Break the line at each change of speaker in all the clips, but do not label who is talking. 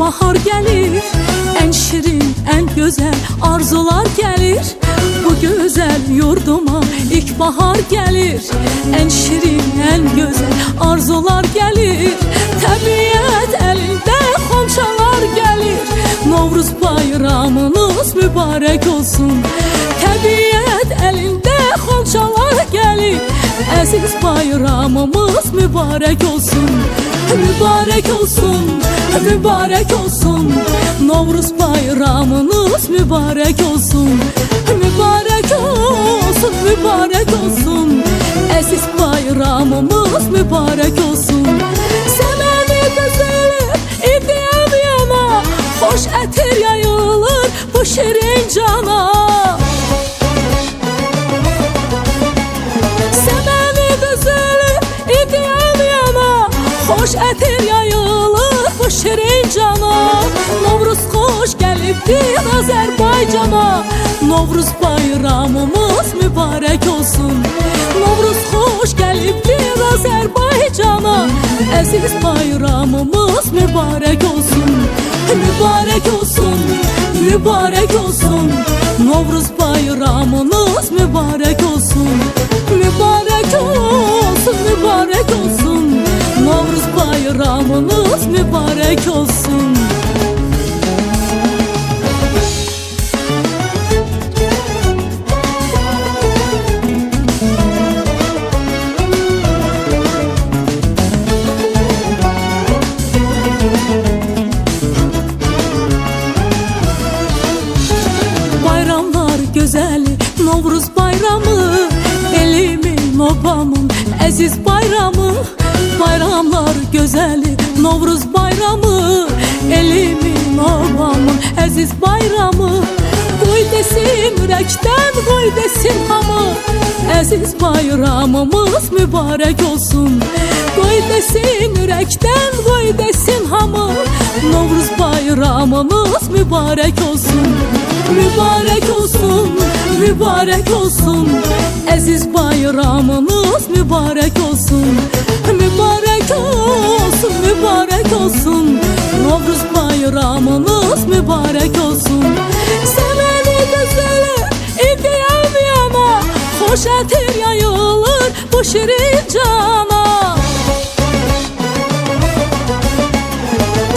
bahar gelir, en şirin, en güzel arzular gelir. Bu güzel yurduma ilkbahar gelir, en şirin, en güzel arzular gelir. Təbiət elinde xonçalar gelir, Novruz bayramınız mübarek olsun. Təbiət elinde xonçalar gelir, aziz bayramımız mübarek olsun. Mübarek olsun, mübarek olsun, Novruz bayramınız mübarek olsun. Mübarek olsun, mübarek olsun, aziz bayramımız mübarek olsun. Səməni düzülür, idiyəm yana, hoş ətir yayılır bu şirin cana. Səməni düzülür, idiyəm yana, hoş ətir yayılır bu şirin cana. Novruz xoş gəlibdir Azərbaycana, Novruz bayramımız mübarek olsun. Novruz xoş gəlibdir Azərbaycana, aziz bayramımız mübarek olsun. Mübarek olsun, mübarek olsun, Novruz bayramınız mübarek olsun. Mübarek olsun, mübarek olsun, Novruz bayramınız mübarek olsun. Güzeli Novruz bayramı, elimin obamın aziz bayramı. Bayramlar güzeli Novruz bayramı, elimin obamın aziz bayramı. Qoy desin ürəkdən, qoy desin hamı, aziz bayramımız mübarek olsun. Qoy desin ürəkdən, qoy desin hamı, Novruz bayramımız mübarek olsun. Mübarek olsun, mübarek olsun, aziz bayramınız mübarek olsun. Mübarek olsun, mübarek olsun, Novruz bayramınız mübarek olsun. Səməni düzülür, idiyəm yana, hoş ətir yayılır bu şirin cana.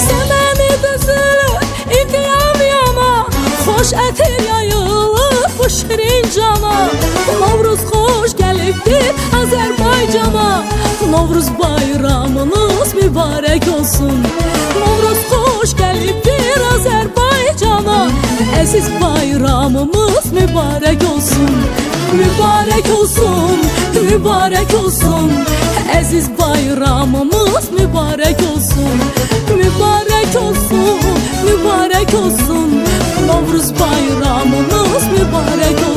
Səməni düzülür, idiyəm yana, hoş ətir yayılır bu şirin cana. Novruz xoş gəlibdir Azərbaycana, Novruz bayramınız mübarek olsun. Novruz xoş gəlibdir Azərbaycana, aziz bayramımız mübarek olsun. Mübarek olsun, mübarek olsun, aziz bayramımız mübarek olsun. Mübarek olsun, mübarek olsun, Novruz bayramımız mübarek olsun.